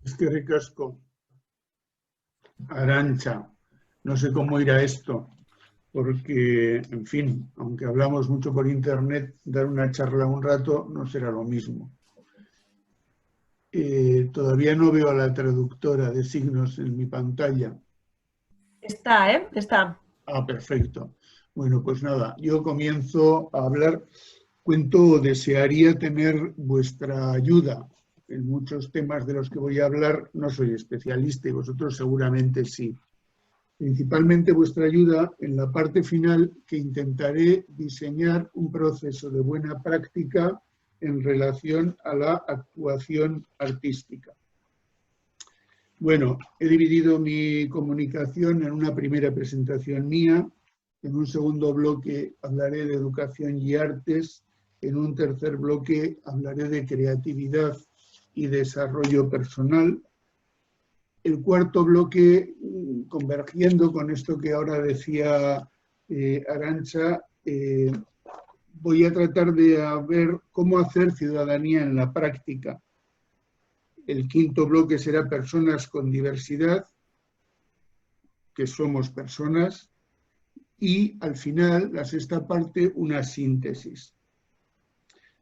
Es que ricasco. Arantxa, no sé cómo irá esto, porque, en fin, aunque hablamos mucho por internet, dar una charla un rato no será lo mismo. Todavía no veo a la traductora de signos en mi pantalla. Está, ¿eh? Está. Ah, perfecto. Bueno, pues nada, yo comienzo a hablar. Desearía tener vuestra ayuda en muchos temas de los que voy a hablar. No soy especialista y vosotros seguramente sí. Principalmente vuestra ayuda en la parte final, que intentaré diseñar un proceso de buena práctica en relación a la actuación artística. Bueno, he dividido mi comunicación en una primera presentación mía, en un segundo bloque hablaré de educación y artes, en un tercer bloque hablaré de creatividad y desarrollo personal. El cuarto bloque, convergiendo con esto que ahora decía Arantxa, voy a tratar de ver cómo hacer ciudadanía en la práctica. El quinto bloque será personas con diversidad, que somos personas, y al final, la sexta parte, una síntesis.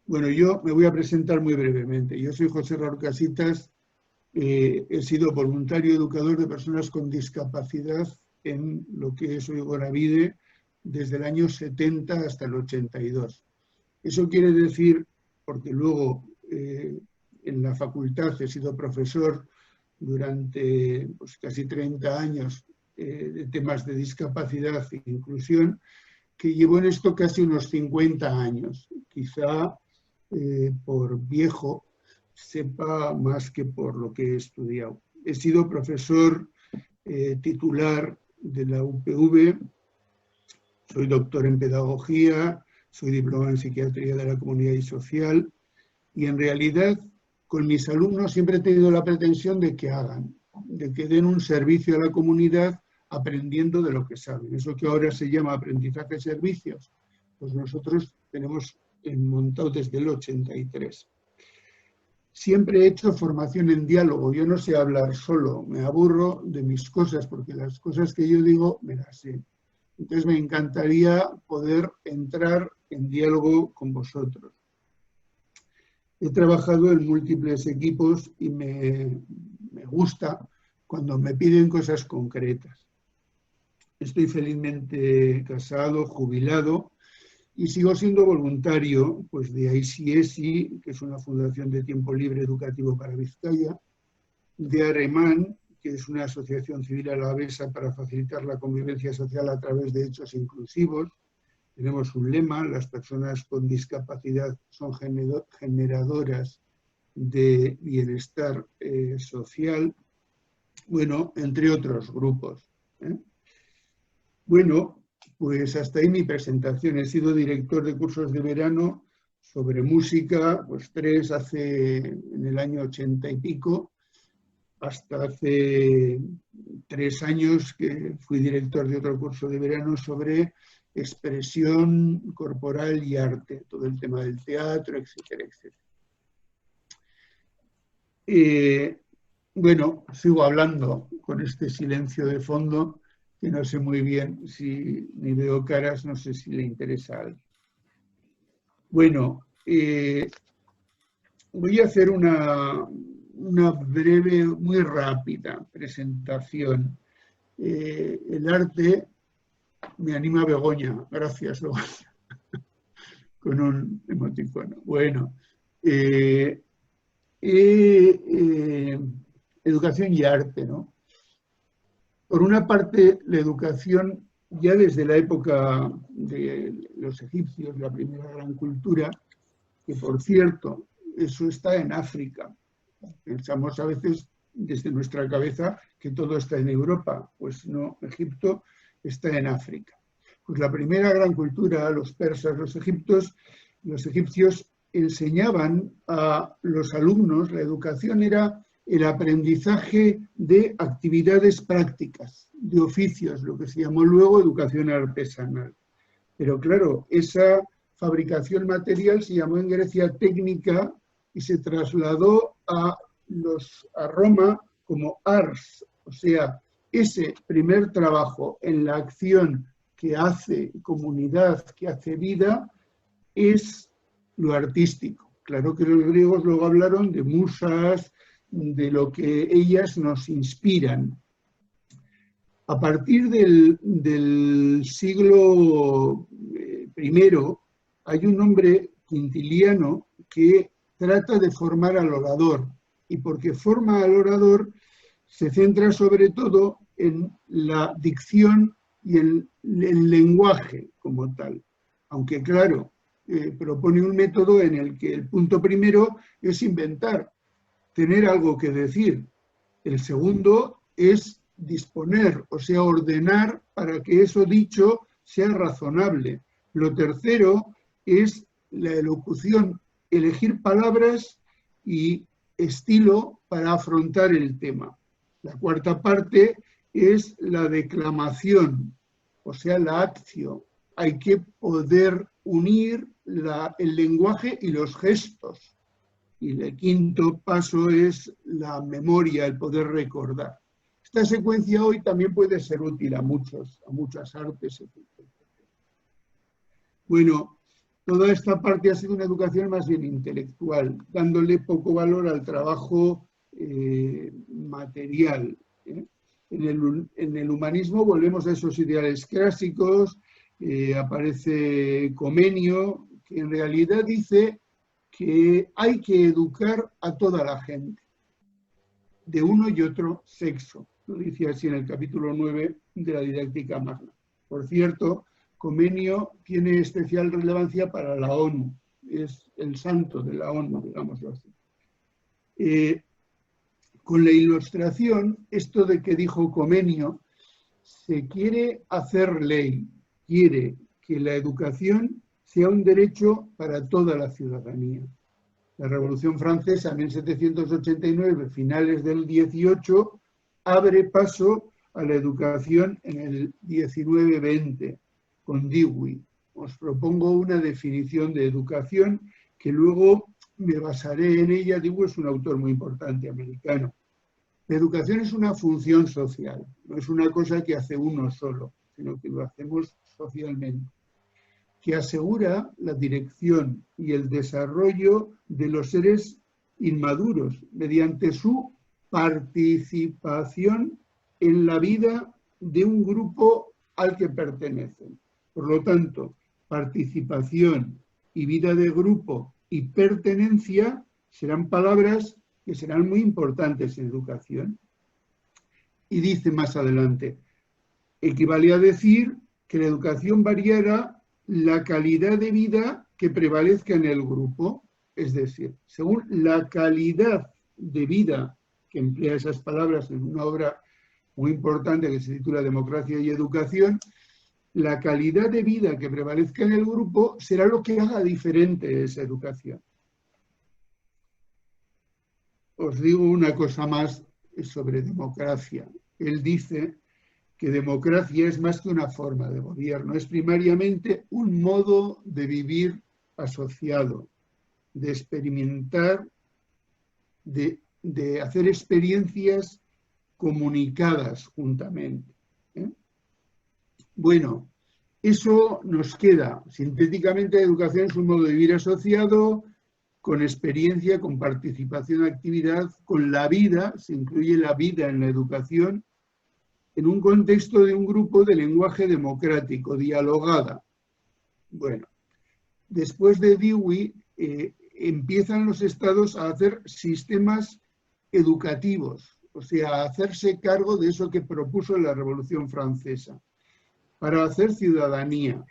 Bueno, yo me voy a presentar muy brevemente. Yo soy José Raúl Casitas, he sido voluntario educador de personas con discapacidad en lo que es hoy Goravide desde el año 70 hasta el 82. Eso quiere decir, porque luego en la facultad he sido profesor durante casi 30 años de temas de discapacidad e inclusión, que llevo en esto casi unos 50 años. Quizá por viejo sepa más que por lo que he estudiado. He sido profesor titular de la UPV, soy doctor en pedagogía, soy diplomado en psiquiatría de la comunidad y social, y en realidad con mis alumnos siempre he tenido la pretensión de que hagan, de que den un servicio a la comunidad aprendiendo de lo que saben. Eso que ahora se llama aprendizaje de servicios, pues nosotros tenemos montado desde el 83. Siempre he hecho formación en diálogo. Yo no sé hablar solo, me aburro de mis cosas, porque las cosas que yo digo me las sé. Entonces me encantaría poder entrar en diálogo con vosotros. He trabajado en múltiples equipos y me gusta cuando me piden cosas concretas. Estoy felizmente casado, jubilado, y sigo siendo voluntario pues, de AISIESI, que es una fundación de tiempo libre educativo para Vizcaya, de AREMAN, que es una asociación civil alavesa para facilitar la convivencia social a través de hechos inclusivos. Tenemos un lema: las personas con discapacidad son generadoras de bienestar social, bueno, entre otros grupos. Bueno, pues hasta ahí mi presentación. He sido director de cursos de verano sobre música, pues 3 en el año 80 y pico, hasta hace 3 años que fui director de otro curso de verano sobre expresión corporal y arte, todo el tema del teatro, etcétera, etcétera. Bueno, sigo hablando con este silencio de fondo, que no sé muy bien si ni veo caras, no sé si le interesa a alguien. Bueno, voy a hacer una breve, muy rápida presentación. El arte me anima Begoña, gracias Begoña, con un emoticono. Bueno, educación y arte, ¿no? Por una parte, la educación, ya desde la época de los egipcios, la primera gran cultura, que por cierto, eso está en África. Pensamos a veces desde nuestra cabeza que todo está en Europa. Pues no, Egipto está en África. Pues la primera gran cultura, los persas, los egipcios enseñaban a los alumnos, la educación era el aprendizaje de actividades prácticas, de oficios, lo que se llamó luego educación artesanal. Pero claro, esa fabricación material se llamó en Grecia técnica y se trasladó a los arroma como ars, o sea, ese primer trabajo en la acción que hace comunidad, que hace vida, es lo artístico. Claro que los griegos luego hablaron de musas, de lo que ellas nos inspiran. A partir del siglo I hay un hombre quintiliano que trata de formar al orador, y porque forma al orador se centra sobre todo en la dicción y en el lenguaje como tal. Aunque claro, propone un método en el que el punto primero es inventar, tener algo que decir. El segundo es disponer, o sea, ordenar para que eso dicho sea razonable. Lo tercero es la elocución, elegir palabras y estilo para afrontar el tema. La cuarta parte es la declamación, o sea, la acción. Hay que poder unir el lenguaje y los gestos. Y el quinto paso es la memoria, el poder recordar. Esta secuencia hoy también puede ser útil a muchas artes, etc. Bueno, toda esta parte ha sido una educación más bien intelectual, dándole poco valor al trabajo material. En el humanismo volvemos a esos ideales clásicos, aparece Comenio, que en realidad dice que hay que educar a toda la gente, de uno y otro sexo. Lo dice así en el capítulo 9 de la Didáctica Magna. Por cierto, Comenio tiene especial relevancia para la ONU, es el santo de la ONU, digámoslo así. Con la Ilustración, esto de que dijo Comenio, se quiere hacer ley, quiere que la educación sea un derecho para toda la ciudadanía. La Revolución Francesa, en 1789, finales del 18, abre paso a la educación en el 19-20, con Dewey. Os propongo una definición de educación que luego me basaré en ella. Dewey es un autor muy importante americano. La educación es una función social, no es una cosa que hace uno solo, sino que lo hacemos socialmente, que asegura la dirección y el desarrollo de los seres inmaduros mediante su participación en la vida de un grupo al que pertenecen. Por lo tanto, participación y vida de grupo y pertenencia serán palabras que serán muy importantes en educación. Y dice más adelante, equivale a decir que la educación variará la calidad de vida que prevalezca en el grupo, es decir, según la calidad de vida, que emplea esas palabras en una obra muy importante que se titula Democracia y Educación, la calidad de vida que prevalezca en el grupo será lo que haga diferente esa educación. Os digo una cosa más sobre democracia. Él dice que democracia es más que una forma de gobierno, es primariamente un modo de vivir asociado, de experimentar, de hacer experiencias comunicadas juntamente. Bueno, eso nos queda. Sintéticamente, la educación es un modo de vivir asociado, con experiencia, con participación, actividad, con la vida, se incluye la vida en la educación, en un contexto de un grupo de lenguaje democrático, dialogada. Bueno, después de Dewey, empiezan los estados a hacer sistemas educativos, o sea, a hacerse cargo de eso que propuso la Revolución Francesa, para hacer ciudadanía.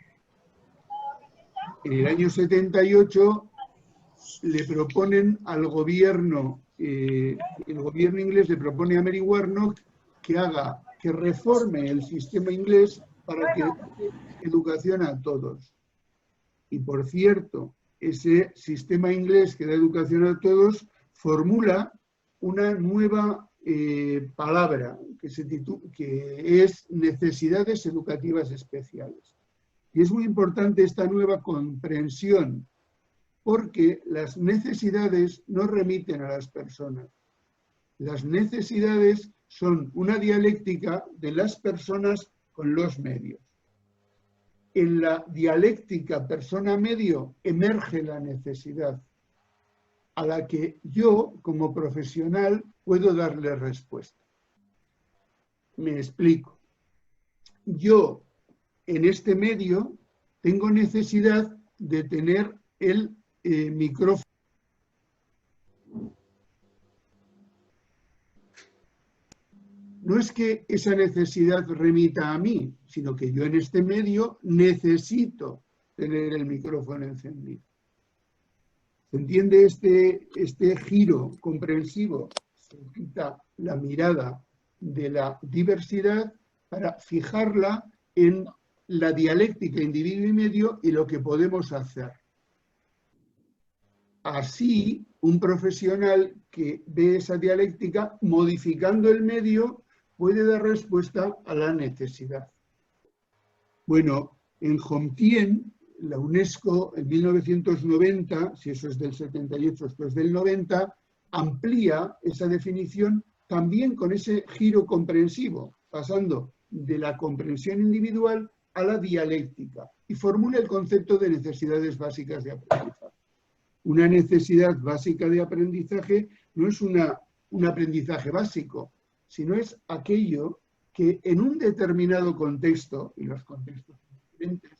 En el año 78 le proponen al gobierno, el gobierno inglés le propone a Mary Warnock que reforme el sistema inglés para que dé educación a todos. Y por cierto, ese sistema inglés que da educación a todos formula una nueva palabra que es necesidades educativas especiales. Y es muy importante esta nueva comprensión, porque las necesidades no remiten a las personas, Las necesidades son una dialéctica de las personas con los medios. En la dialéctica persona-medio emerge la necesidad, a la que yo, como profesional, puedo darle respuesta. Me explico. Yo, en este medio, tengo necesidad de tener el micrófono. No es que esa necesidad remita a mí, sino que yo en este medio necesito tener el micrófono encendido. ¿Se entiende este giro comprensivo? Se quita la mirada de la diversidad para fijarla en la dialéctica individuo y medio y lo que podemos hacer. Así, un profesional que ve esa dialéctica, modificando el medio, puede dar respuesta a la necesidad. Bueno, en Jomtien, la UNESCO en 1990, si eso es del 78, esto es del 90, amplía esa definición también con ese giro comprensivo, pasando de la comprensión individual a la dialéctica, y formula el concepto de necesidades básicas de aprendizaje. Una necesidad básica de aprendizaje no es un aprendizaje básico, sino es aquello que en un determinado contexto, y los contextos son diferentes,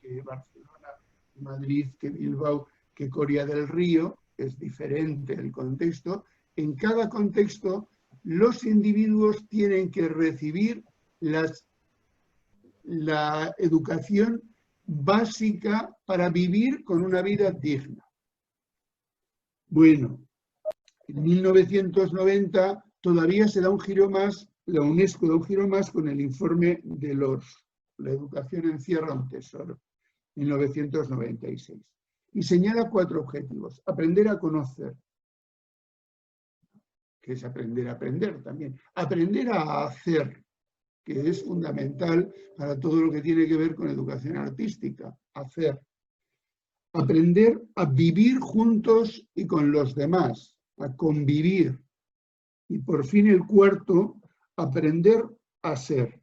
que Barcelona, que Madrid, que Bilbao, que Coria del Río, es diferente el contexto, en cada contexto los individuos tienen que recibir la educación básica para vivir con una vida digna. Bueno, en 1990 todavía se da un giro más, la UNESCO da un giro más con el informe de la educación encierra un tesoro, 1996. Y señala 4 objetivos. Aprender a conocer, que es aprender a aprender también. Aprender a hacer, que es fundamental para todo lo que tiene que ver con educación artística. Hacer. Aprender a vivir juntos y con los demás, a convivir. Y por fin el 4, aprender a ser.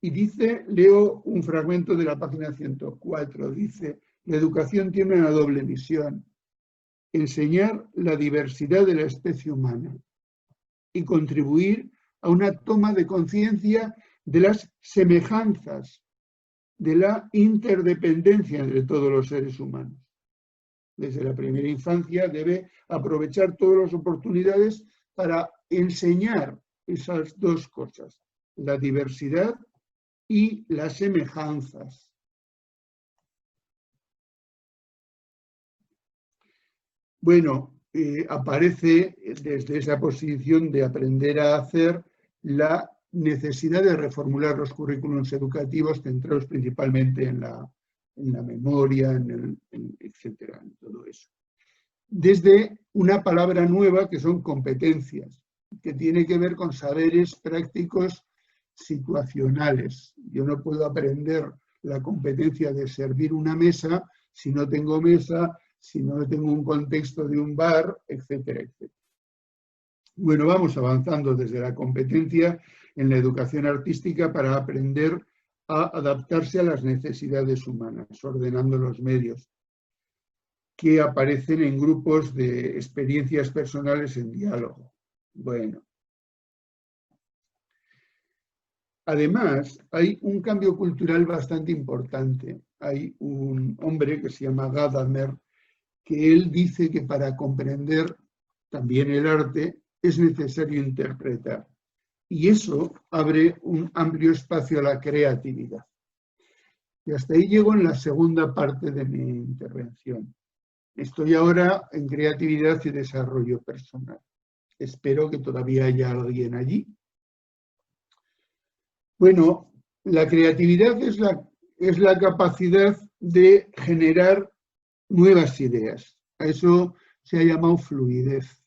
Y dice, leo un fragmento de la página 104, dice, la educación tiene una doble misión, enseñar la diversidad de la especie humana y contribuir a una toma de conciencia de las semejanzas, de la interdependencia entre todos los seres humanos. Desde la primera infancia debe aprovechar todas las oportunidades para enseñar esas dos cosas, la diversidad y las semejanzas. Bueno, aparece desde esa posición de aprender a hacer la necesidad de reformular los currículums educativos centrados principalmente en la memoria, etcétera, en todo eso. Desde una palabra nueva que son competencias, que tiene que ver con saberes prácticos situacionales. Yo no puedo aprender la competencia de servir una mesa si no tengo mesa, si no tengo un contexto de un bar, etcétera, etcétera. Bueno, vamos avanzando desde la competencia en la educación artística para aprender a adaptarse a las necesidades humanas, ordenando los medios, que aparecen en grupos de experiencias personales en diálogo. Bueno. Además, hay un cambio cultural bastante importante. Hay un hombre que se llama Gadamer, que él dice que para comprender también el arte es necesario interpretar. Y eso abre un amplio espacio a la creatividad. Y hasta ahí llego en la segunda parte de mi intervención. Estoy ahora en creatividad y desarrollo personal. Espero que todavía haya alguien allí. Bueno, la creatividad es la capacidad de generar nuevas ideas. A eso se ha llamado fluidez.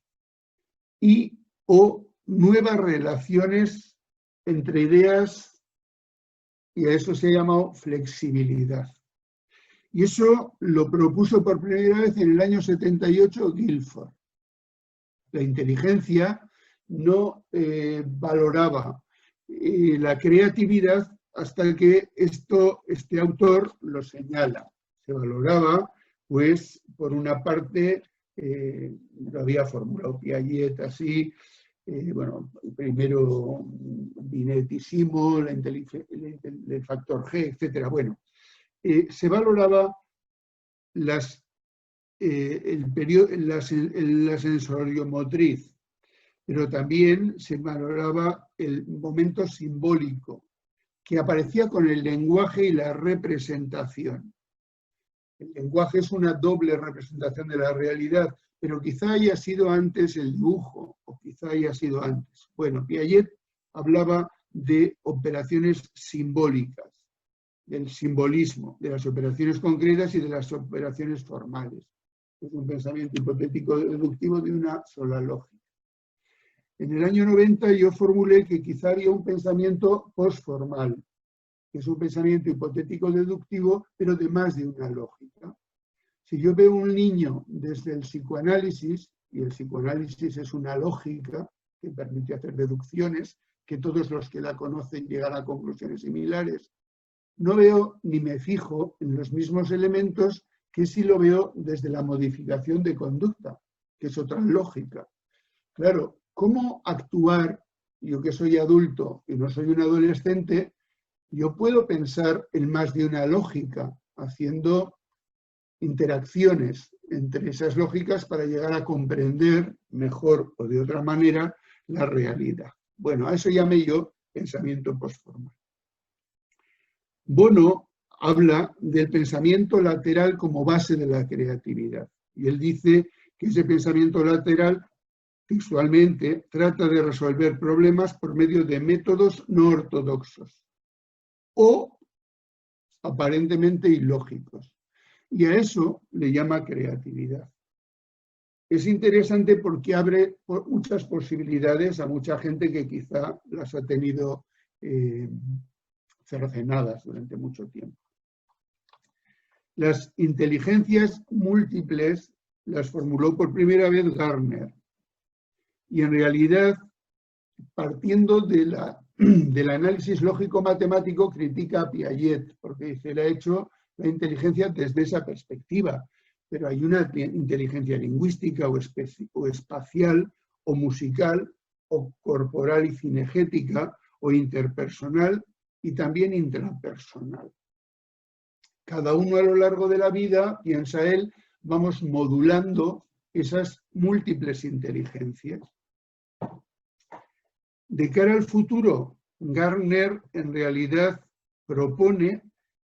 Y o nuevas relaciones entre ideas, y a eso se ha llamado flexibilidad. Y eso lo propuso por primera vez en el año 78 Guilford. La inteligencia no valoraba la creatividad hasta que este autor lo señala. Se valoraba, pues, por una parte, lo había formulado Piaget así, bueno, primero Binettissimo, el factor G, etc. Bueno, se valoraba la sensoriomotriz, pero también se valoraba el momento simbólico, que aparecía con el lenguaje y la representación. El lenguaje es una doble representación de la realidad, pero quizá haya sido antes el dibujo, o quizá haya sido antes. Bueno, Piaget hablaba de operaciones simbólicas, del simbolismo, de las operaciones concretas y de las operaciones formales. Es un pensamiento hipotético deductivo de una sola lógica. En el año 90 yo formulé que quizá había un pensamiento postformal, que es un pensamiento hipotético deductivo, pero de más de una lógica. Si yo veo un niño desde el psicoanálisis, y el psicoanálisis es una lógica que permite hacer deducciones, que todos los que la conocen llegan a conclusiones similares, no veo ni me fijo en los mismos elementos que si lo veo desde la modificación de conducta, que es otra lógica. Claro, ¿cómo actuar? Yo que soy adulto y no soy un adolescente, yo puedo pensar en más de una lógica, haciendo interacciones entre esas lógicas para llegar a comprender mejor o de otra manera la realidad. Bueno, a eso llamé yo pensamiento postformal. Bono habla del pensamiento lateral como base de la creatividad. Y él dice que ese pensamiento lateral, textualmente, trata de resolver problemas por medio de métodos no ortodoxos o aparentemente ilógicos. Y a eso le llama creatividad. Es interesante porque abre muchas posibilidades a mucha gente que quizá las ha tenido cercenadas durante mucho tiempo. Las inteligencias múltiples las formuló por primera vez Gardner. Y en realidad, partiendo del análisis lógico-matemático, critica a Piaget, porque dice, él ha hecho la inteligencia desde esa perspectiva, pero hay una inteligencia lingüística o espacial o musical o corporal y cinegética o interpersonal y también intrapersonal. Cada uno a lo largo de la vida, piensa él, vamos modulando esas múltiples inteligencias. De cara al futuro, Gardner en realidad propone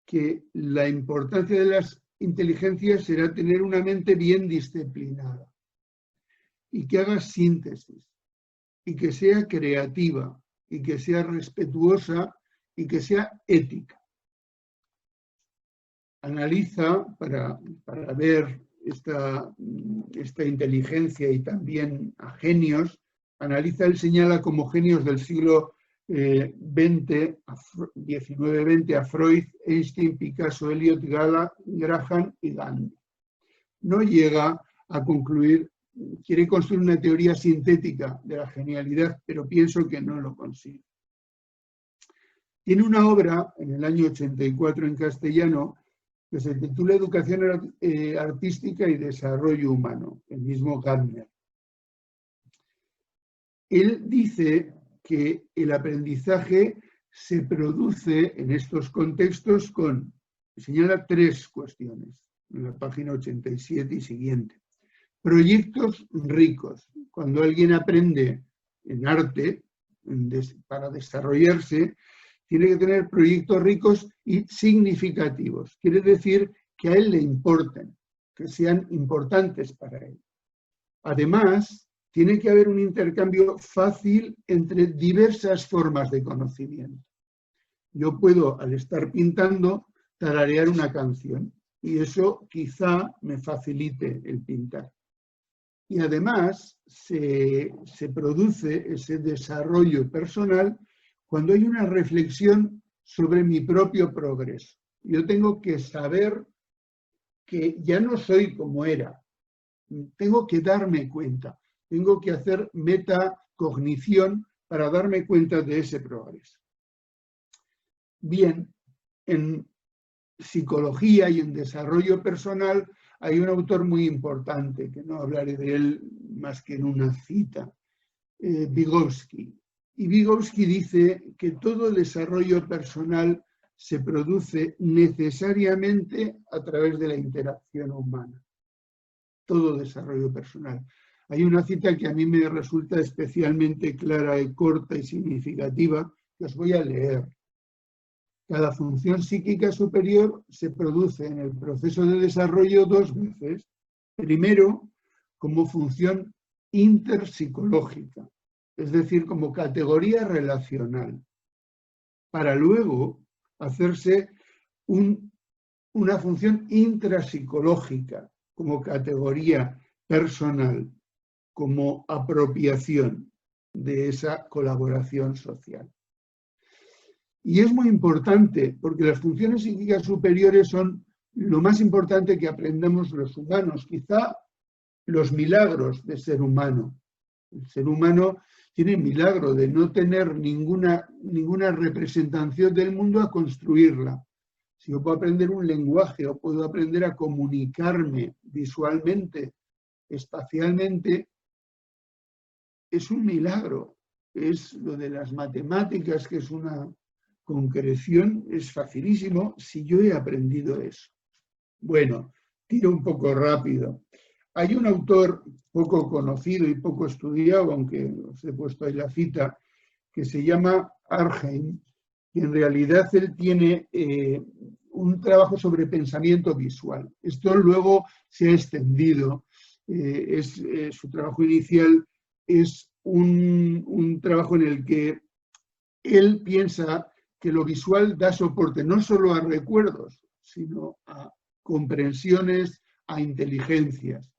que la importancia de las inteligencias será tener una mente bien disciplinada y que haga síntesis y que sea creativa y que sea respetuosa y que sea ética. Analiza, para ver esta inteligencia y también a genios, analiza, él señala como genios del siglo XIX-XX a Freud, Einstein, Picasso, Eliot, Graham y Gandhi. No llega a concluir, quiere construir una teoría sintética de la genialidad, pero pienso que no lo consigue. Tiene una obra en el año 84 en castellano que se titula Educación Artística y Desarrollo Humano, el mismo Gardner. Él dice que el aprendizaje se produce en estos contextos señala tres cuestiones, en la página 87 y siguiente. Proyectos ricos. Cuando alguien aprende en arte, para desarrollarse, tiene que tener proyectos ricos y significativos. Quiere decir que a él le importen, que sean importantes para él. Además, tiene que haber un intercambio fácil entre diversas formas de conocimiento. Yo puedo, al estar pintando, tararear una canción y eso quizá me facilite el pintar. Y además se produce ese desarrollo personal cuando hay una reflexión sobre mi propio progreso. Yo tengo que saber que ya no soy como era. Tengo que darme cuenta. Tengo que hacer metacognición para darme cuenta de ese progreso. Bien, en psicología y en desarrollo personal hay un autor muy importante, que no hablaré de él más que en una cita, Vygotsky. Y Vygotsky dice que todo desarrollo personal se produce necesariamente a través de la interacción humana. Todo desarrollo personal. Hay una cita que a mí me resulta especialmente clara y corta y significativa, que os voy a leer. Cada función psíquica superior se produce en el proceso de desarrollo dos veces. Primero, como función interpsicológica, es decir, como categoría relacional, para luego hacerse una función intrapsicológica, como categoría personal, como apropiación de esa colaboración social. Y es muy importante, porque las funciones psíquicas superiores son lo más importante que aprendemos los humanos, quizá los milagros de ser humano. El ser humano tiene el milagro de no tener ninguna representación del mundo a construirla. Si yo puedo aprender un lenguaje o puedo aprender a comunicarme visualmente, espacialmente, es un milagro. Es lo de las matemáticas, que es una concreción, es facilísimo si yo he aprendido eso. Bueno, tiro un poco rápido. Hay un autor poco conocido y poco estudiado, aunque os he puesto ahí la cita, que se llama Arnhem, que en realidad él tiene un trabajo sobre pensamiento visual. Esto luego se ha extendido. Su trabajo inicial es un trabajo en el que él piensa que lo visual da soporte no solo a recuerdos, sino a comprensiones, a inteligencias.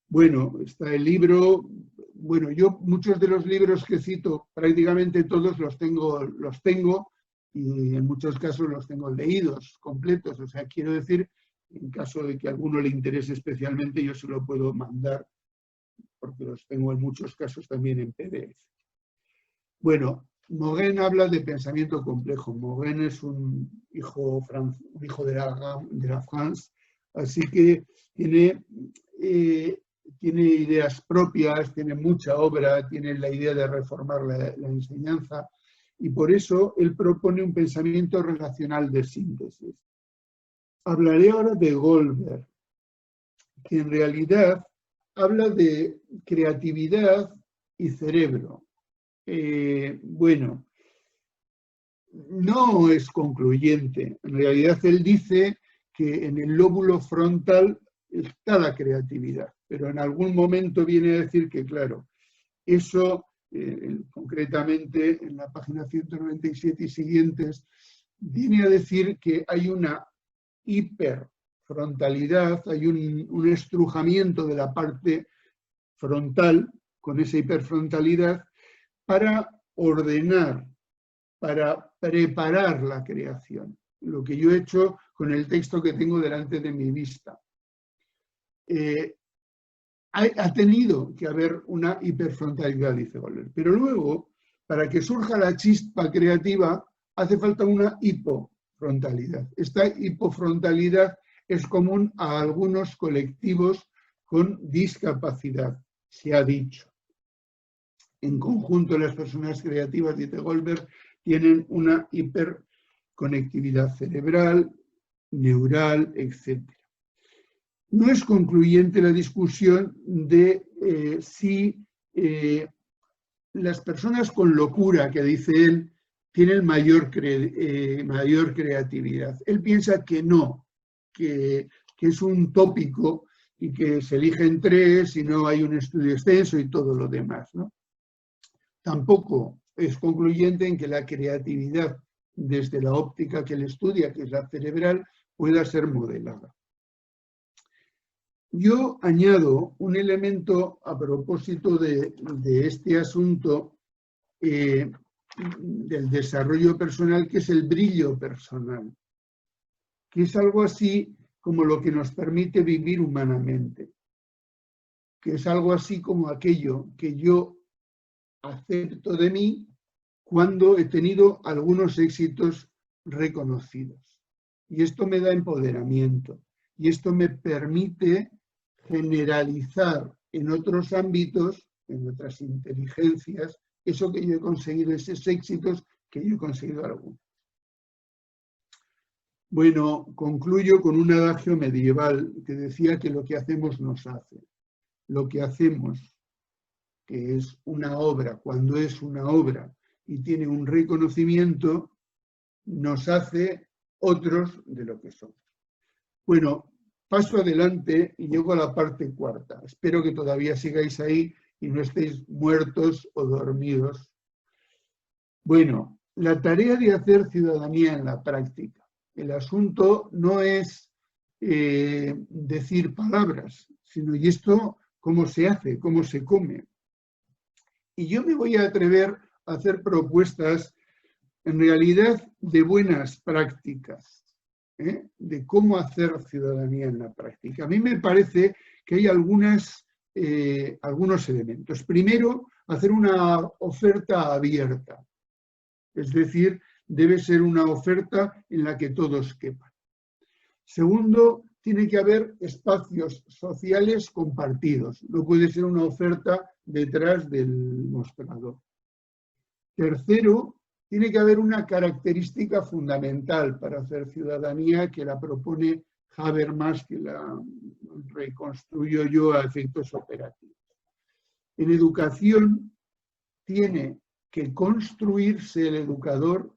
Bueno, está el libro, bueno, yo muchos de los libros que cito, prácticamente todos los tengo y en muchos casos los tengo leídos, completos. O sea, quiero decir, en caso de que a alguno le interese especialmente, yo se lo puedo mandar, porque los tengo en muchos casos también en PDF. Bueno, Morin habla de pensamiento complejo. Morin es un hijo de la France, así que tiene ideas propias, tiene mucha obra, tiene la idea de reformar la enseñanza, y por eso él propone un pensamiento relacional de síntesis. Hablaré ahora de Goldberg, que en realidad habla de creatividad y cerebro. Bueno, no es concluyente. En realidad él dice que en el lóbulo frontal está la creatividad, pero en algún momento viene a decir que, claro, eso, concretamente en la página 197 y siguientes, viene a decir que hay una hiperfrontalidad, hay un estrujamiento de la parte frontal con esa hiperfrontalidad para ordenar, para preparar la creación. Lo que yo he hecho con el texto que tengo delante de mi vista. Ha tenido que haber una hiperfrontalidad, dice Goldberg. Pero luego, para que surja la chispa creativa, hace falta una hipofrontalidad. Esta hipofrontalidad es común a algunos colectivos con discapacidad, se ha dicho. En conjunto, las personas creativas, dice Goldberg, tienen una hiperconectividad cerebral, neural, etc. No es concluyente la discusión de si las personas con locura, que dice él, tienen mayor creatividad. Él piensa que no, que es un tópico y que se eligen 3 y no hay un estudio extenso y todo lo demás, ¿no? Tampoco es concluyente en que la creatividad, desde la óptica que él estudia, que es la cerebral, pueda ser modelada. Yo añado un elemento a propósito de este asunto del desarrollo personal, que es el brillo personal, que es algo así como lo que nos permite vivir humanamente. que es algo así como aquello que yo acepto de mí cuando he tenido algunos éxitos reconocidos. Y esto me da empoderamiento. Y esto me permite generalizar en otros ámbitos, en otras inteligencias, eso que yo he conseguido, esos éxitos que yo he conseguido algunos. Bueno, concluyo con un adagio medieval que decía que lo que hacemos nos hace. Lo que hacemos, que es una obra, cuando es una obra y tiene un reconocimiento, nos hace otros de lo que somos. Bueno, paso adelante y llego a la parte cuarta. Espero que todavía sigáis ahí y no estéis muertos o dormidos. Bueno, la tarea de hacer ciudadanía en la práctica. El asunto no es decir palabras, sino ¿y esto cómo se hace, cómo se come? Y yo me voy a atrever a hacer propuestas, en realidad, de buenas prácticas, de cómo hacer ciudadanía en la práctica. A mí me parece que hay algunos elementos. Primero, hacer una oferta abierta, es decir, debe ser una oferta en la que todos quepan. Segundo, tiene que haber espacios sociales compartidos. No puede ser una oferta detrás del mostrador. Tercero, tiene que haber una característica fundamental para hacer ciudadanía que la propone Habermas, que la reconstruyo yo a efectos operativos. En educación tiene que construirse el educador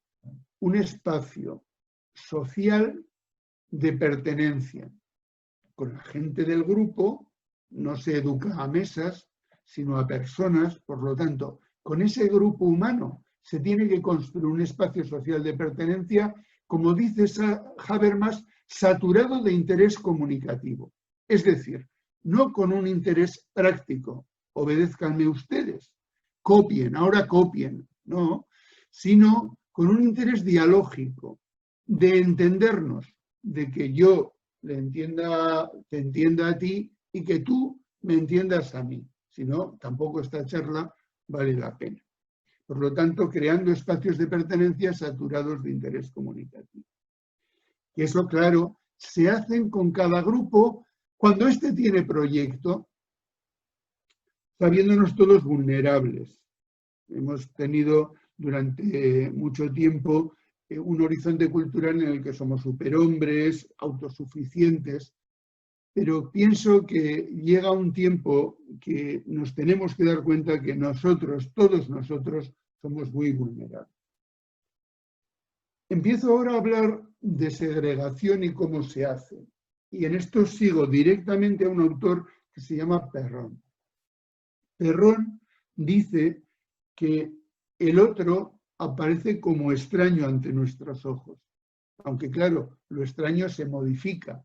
un espacio social de pertenencia. Con la gente del grupo no se educa a mesas, sino a personas. Por lo tanto, con ese grupo humano se tiene que construir un espacio social de pertenencia, como dice Habermas, saturado de interés comunicativo. Es decir, no con un interés práctico, obedézcanme ustedes, copien, ahora copien, no, sino con un interés dialógico, de entendernos, de que yo te entienda a ti y que tú me entiendas a mí. Si no, tampoco esta charla vale la pena. Por lo tanto, creando espacios de pertenencia saturados de interés comunicativo. Y eso, claro, se hacen con cada grupo cuando éste tiene proyecto, sabiéndonos todos vulnerables. Hemos tenido durante mucho tiempo un horizonte cultural en el que somos superhombres, autosuficientes, pero pienso que llega un tiempo que nos tenemos que dar cuenta que nosotros, todos nosotros, somos muy vulnerables. Empiezo ahora a hablar de segregación y cómo se hace. Y en esto sigo directamente a un autor que se llama Perron. Perron dice que el otro aparece como extraño ante nuestros ojos. Aunque claro, lo extraño se modifica.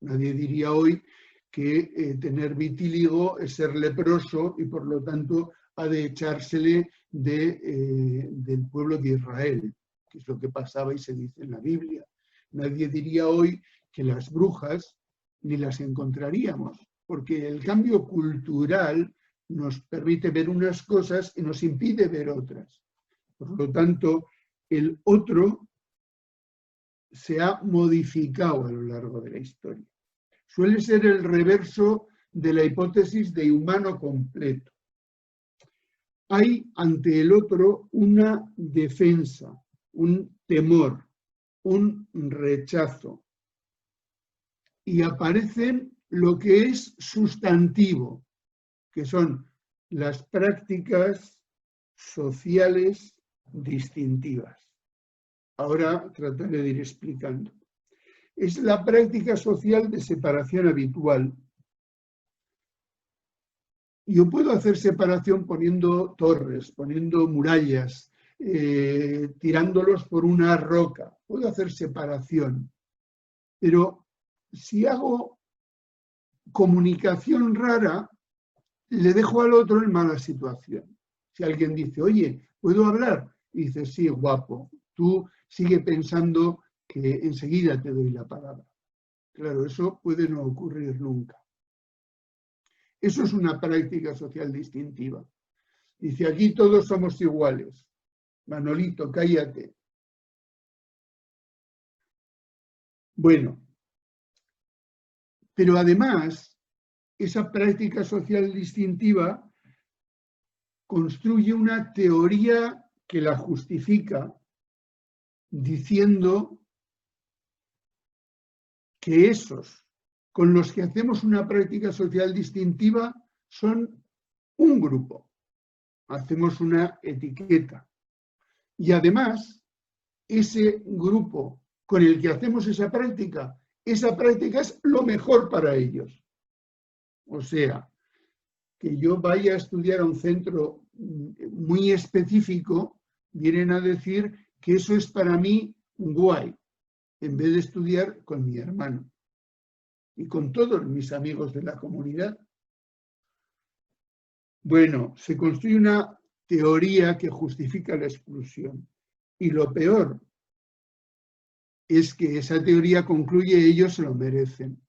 Nadie diría hoy que tener vitíligo es ser leproso y por lo tanto ha de echársele del pueblo de Israel, que es lo que pasaba y se dice en la Biblia. Nadie diría hoy que las brujas ni las encontraríamos, porque el cambio cultural nos permite ver unas cosas y nos impide ver otras. Por lo tanto, el otro se ha modificado a lo largo de la historia. Suele ser el reverso de la hipótesis de humano completo. Hay ante el otro una defensa, un temor, un rechazo. Y aparecen lo que es sustantivo, que son las prácticas sociales distintivas. Ahora trataré de ir explicando. Es la práctica social de separación habitual. Yo puedo hacer separación poniendo torres, poniendo murallas, tirándolos por una roca. Puedo hacer separación. Pero si hago comunicación rara, le dejo al otro en mala situación. Si alguien dice, oye, ¿puedo hablar? Y dice, sí, guapo. Tú sigue pensando que enseguida te doy la palabra. Claro, eso puede no ocurrir nunca. Eso es una práctica social distintiva. Dice, aquí todos somos iguales. Manolito, cállate. Bueno, pero además, esa práctica social distintiva construye una teoría que la justifica diciendo que esos con los que hacemos una práctica social distintiva son un grupo. Hacemos una etiqueta. Y además, ese grupo con el que hacemos esa práctica es lo mejor para ellos. O sea, que yo vaya a estudiar a un centro muy específico, vienen a decir que eso es para mí guay, en vez de estudiar con mi hermano y con todos mis amigos de la comunidad. Bueno, se construye una teoría que justifica la exclusión. Y lo peor es que esa teoría concluye ellos se lo merecen.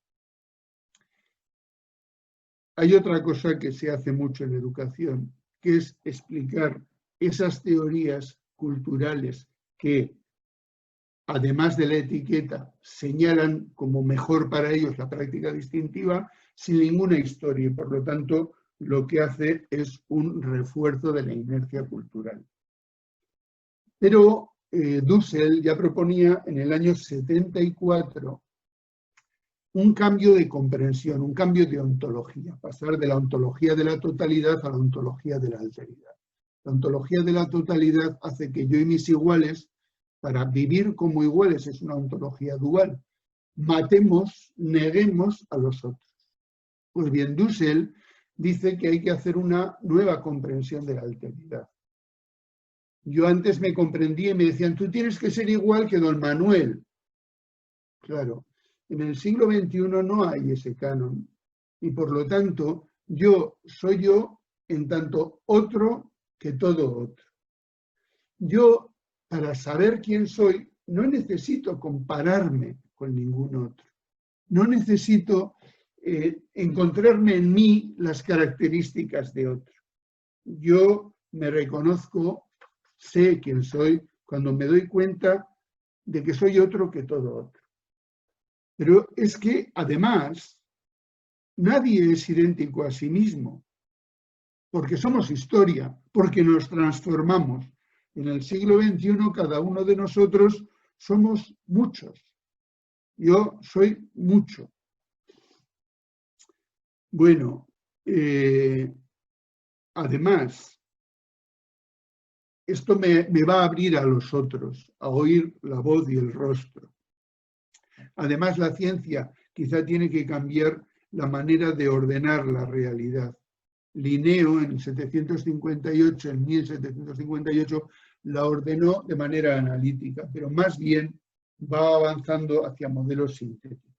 Hay otra cosa que se hace mucho en educación, que es explicar esas teorías culturales que, además de la etiqueta, señalan como mejor para ellos la práctica distintiva sin ninguna historia y, por lo tanto, lo que hace es un refuerzo de la inercia cultural. Pero Dussel ya proponía en el año 74 un cambio de comprensión, un cambio de ontología, pasar de la ontología de la totalidad a la ontología de la alteridad. La ontología de la totalidad hace que yo y mis iguales, para vivir como iguales, es una ontología dual, matemos, neguemos a los otros. Pues bien, Dussel dice que hay que hacer una nueva comprensión de la alteridad. Yo antes me comprendía y me decían, tú tienes que ser igual que don Manuel. Claro, en el siglo XXI no hay ese canon. Y por lo tanto, yo soy yo en tanto otro que todo otro. Yo, para saber quién soy, no necesito compararme con ningún otro. No necesito encontrarme en mí las características de otro. Yo me reconozco, sé quién soy, cuando me doy cuenta de que soy otro que todo otro. Pero es que, además, nadie es idéntico a sí mismo, porque somos historia, porque nos transformamos. En el siglo XXI, cada uno de nosotros somos muchos. Yo soy mucho. Bueno, además, esto me va a abrir a los otros, a oír la voz y el rostro. Además, la ciencia quizá tiene que cambiar la manera de ordenar la realidad. Linneo en 1758 la ordenó de manera analítica, pero más bien va avanzando hacia modelos sintéticos.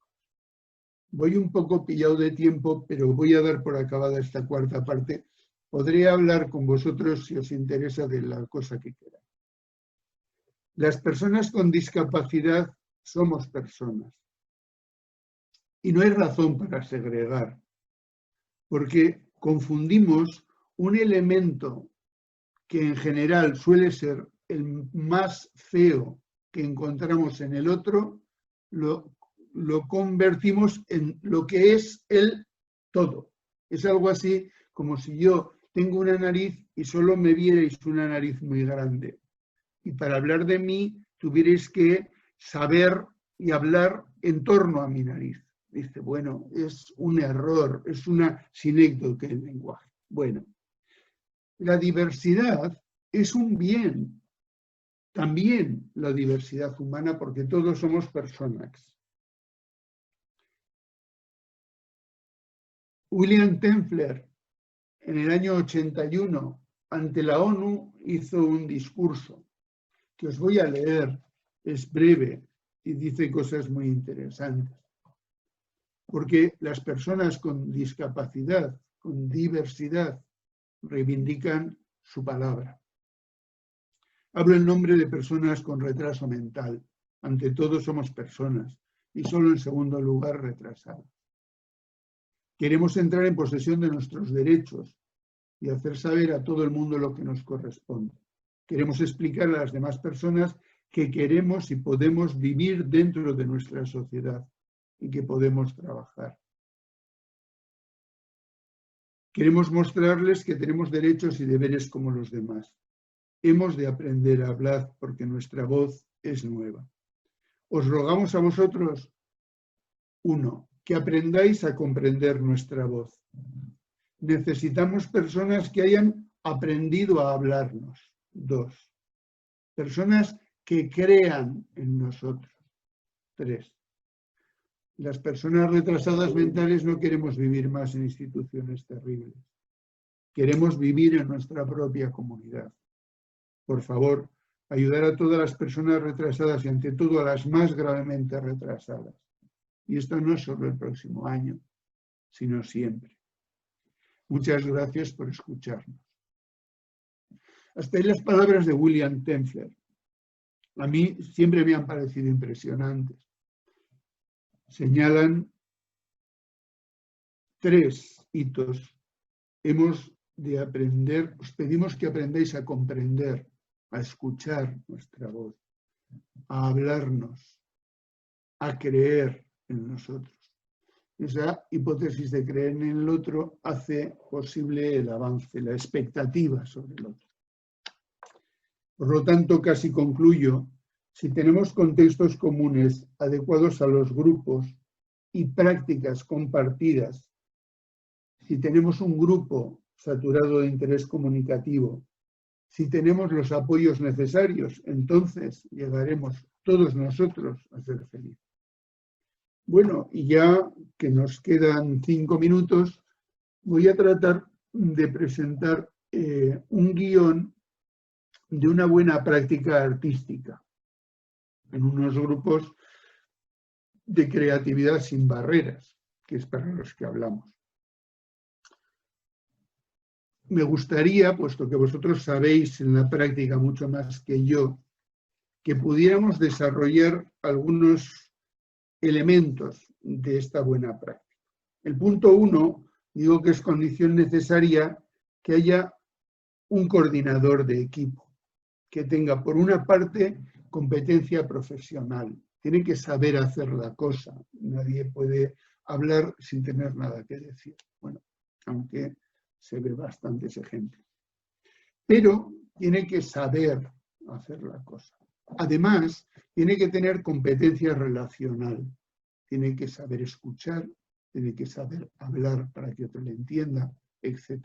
Voy un poco pillado de tiempo, pero voy a dar por acabada esta cuarta parte. Podré hablar con vosotros si os interesa de la cosa que queráis. Las personas con discapacidad somos personas. Y no hay razón para segregar, porque confundimos un elemento que en general suele ser el más feo que encontramos en el otro, lo convertimos en lo que es el todo. Es algo así como si yo tengo una nariz y solo me vierais una nariz muy grande. Y para hablar de mí tuvierais que saber y hablar en torno a mi nariz. Dice, bueno, es un error, es una sinécdoque el lenguaje. Bueno, la diversidad es un bien, también la diversidad humana, porque todos somos personas. William Templer, en el año 81, ante la ONU, hizo un discurso que os voy a leer, es breve y dice cosas muy interesantes. Porque las personas con discapacidad, con diversidad, reivindican su palabra. Hablo en nombre de personas con retraso mental. Ante todo somos personas y solo en segundo lugar retrasados. Queremos entrar en posesión de nuestros derechos y hacer saber a todo el mundo lo que nos corresponde. Queremos explicar a las demás personas que queremos y podemos vivir dentro de nuestra sociedad y que podemos trabajar. Queremos mostrarles que tenemos derechos y deberes como los demás. Hemos de aprender a hablar porque nuestra voz es nueva. Os rogamos a vosotros, 1, que aprendáis a comprender nuestra voz. Necesitamos personas que hayan aprendido a hablarnos. 2, personas que crean en nosotros. 3, las personas retrasadas mentales no queremos vivir más en instituciones terribles. Queremos vivir en nuestra propia comunidad. Por favor, ayudar a todas las personas retrasadas y ante todo a las más gravemente retrasadas. Y esto no es solo el próximo año, sino siempre. Muchas gracias por escucharnos. Hasta ahí las palabras de William Templer. A mí siempre me han parecido impresionantes. Señalan 3 hitos. Hemos de aprender, os pedimos que aprendáis a comprender, a escuchar nuestra voz, a hablarnos, a creer en nosotros. Esa hipótesis de creer en el otro hace posible el avance, la expectativa sobre el otro. Por lo tanto, casi concluyo, si tenemos contextos comunes adecuados a los grupos y prácticas compartidas, si tenemos un grupo saturado de interés comunicativo, si tenemos los apoyos necesarios, entonces llegaremos todos nosotros a ser felices. Bueno, y ya que nos quedan 5 minutos, voy a tratar de presentar un guión de una buena práctica artística en unos grupos de creatividad sin barreras, que es para los que hablamos. Me gustaría, puesto que vosotros sabéis en la práctica mucho más que yo, que pudiéramos desarrollar algunos elementos de esta buena práctica. El punto 1, digo que es condición necesaria que haya un coordinador de equipo, que tenga por una parte competencia profesional, tiene que saber hacer la cosa, nadie puede hablar sin tener nada que decir. Bueno, aunque se ve bastantes ejemplos. Pero tiene que saber hacer la cosa. Además, tiene que tener competencia relacional. Tiene que saber escuchar, tiene que saber hablar para que otro le entienda, etc.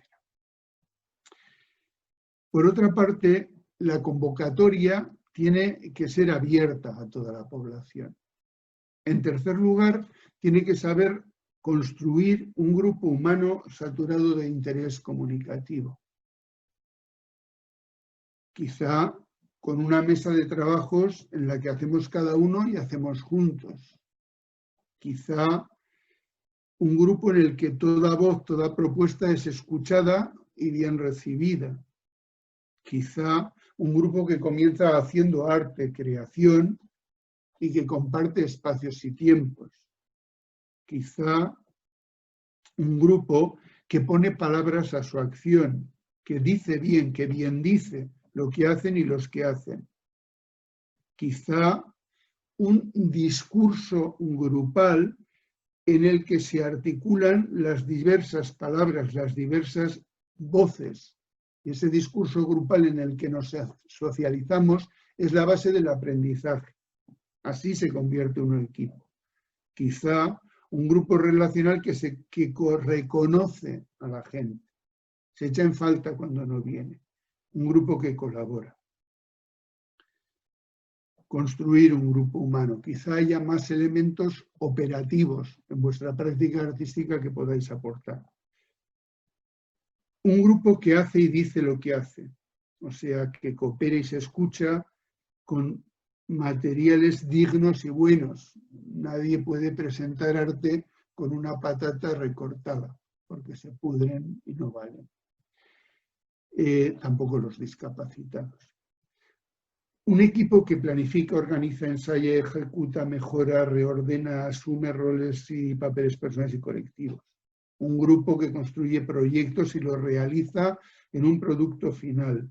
Por otra parte, la convocatoria tiene que ser abierta a toda la población. En tercer lugar, tiene que saber construir un grupo humano saturado de interés comunicativo. Quizá con una mesa de trabajos en la que hacemos cada uno y hacemos juntos. Quizá un grupo en el que toda voz, toda propuesta es escuchada y bien recibida. Quizá un grupo que comienza haciendo arte, creación y que comparte espacios y tiempos. Quizá un grupo que pone palabras a su acción, que dice bien, que bien dice lo que hacen y los que hacen. Quizá un discurso grupal en el que se articulan las diversas palabras, las diversas voces. Y ese discurso grupal en el que nos socializamos es la base del aprendizaje. Así se convierte uno en equipo. Quizá un grupo relacional que reconoce a la gente. Se echa en falta cuando no viene. Un grupo que colabora. Construir un grupo humano. Quizá haya más elementos operativos en vuestra práctica artística que podáis aportar. Un grupo que hace y dice lo que hace. O sea, que coopera y se escucha con materiales dignos y buenos. Nadie puede presentar arte con una patata recortada, porque se pudren y no valen. Tampoco los discapacitados. Un equipo que planifica, organiza, ensaya, ejecuta, mejora, reordena, asume roles y papeles personales y colectivos. un grupo que construye proyectos y los realiza en un producto final,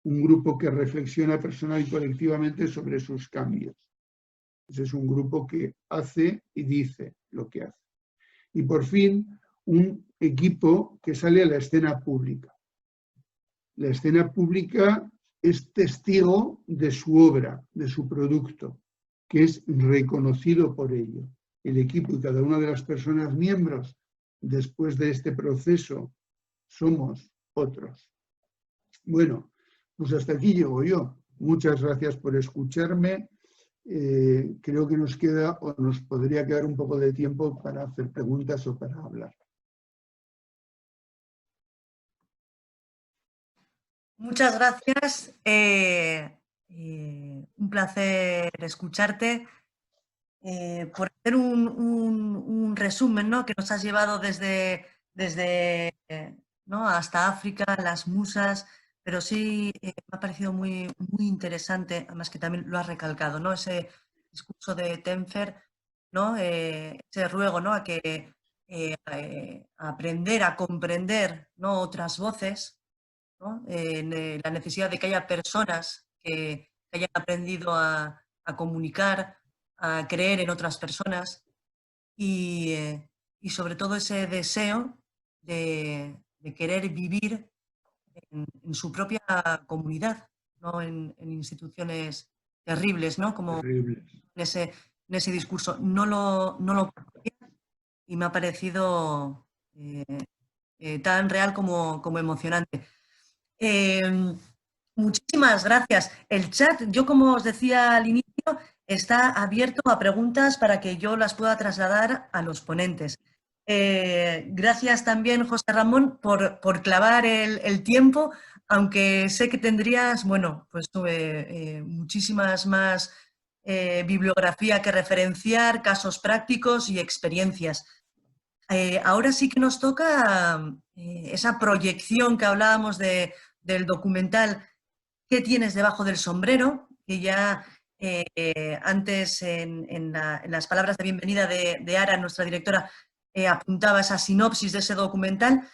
un grupo que reflexiona personal y colectivamente sobre sus cambios. Ese es un grupo que hace y dice lo que hace. Y por fin, un equipo que sale a la escena pública. La escena pública es testigo de su obra, de su producto, que es reconocido por ello. El equipo y cada una de las personas miembros, después de este proceso, somos otros. Bueno, pues hasta aquí llego yo. Muchas gracias por escucharme. Creo que nos queda o nos podría quedar un poco de tiempo para hacer preguntas o para hablar. Muchas gracias. Un placer escucharte. Por hacer un resumen, ¿no?, que nos has llevado desde ¿no?, hasta África, las musas, pero sí me ha parecido muy interesante, además que también lo has recalcado, ¿no?, ese discurso de Tenfer, ¿no?, ese ruego, ¿no?, a que a aprender a comprender, ¿no?, otras voces, ¿no?, la necesidad de que haya personas que hayan aprendido a comunicar, a creer en otras personas y sobre todo ese deseo de querer vivir en su propia comunidad, no en instituciones terribles, ¿no?, como Terribles. en ese discurso. No lo conocía y me ha parecido tan real como emocionante. Muchísimas gracias. El chat, yo como os decía al inicio, está abierto a preguntas para que yo las pueda trasladar a los ponentes. Gracias también, José Ramón, por clavar el tiempo, aunque sé que tendrías, bueno, pues muchísimas más bibliografía que referenciar, casos prácticos y experiencias. Ahora sí que nos toca esa proyección que hablábamos del documental ¿Qué tienes debajo del sombrero?, que ya antes en las palabras de bienvenida de Ara, nuestra directora, apuntaba esa sinopsis de ese documental.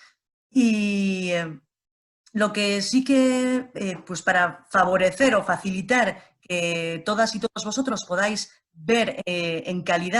Y lo que sí que, pues para favorecer o facilitar que todas y todos vosotros podáis ver en calidad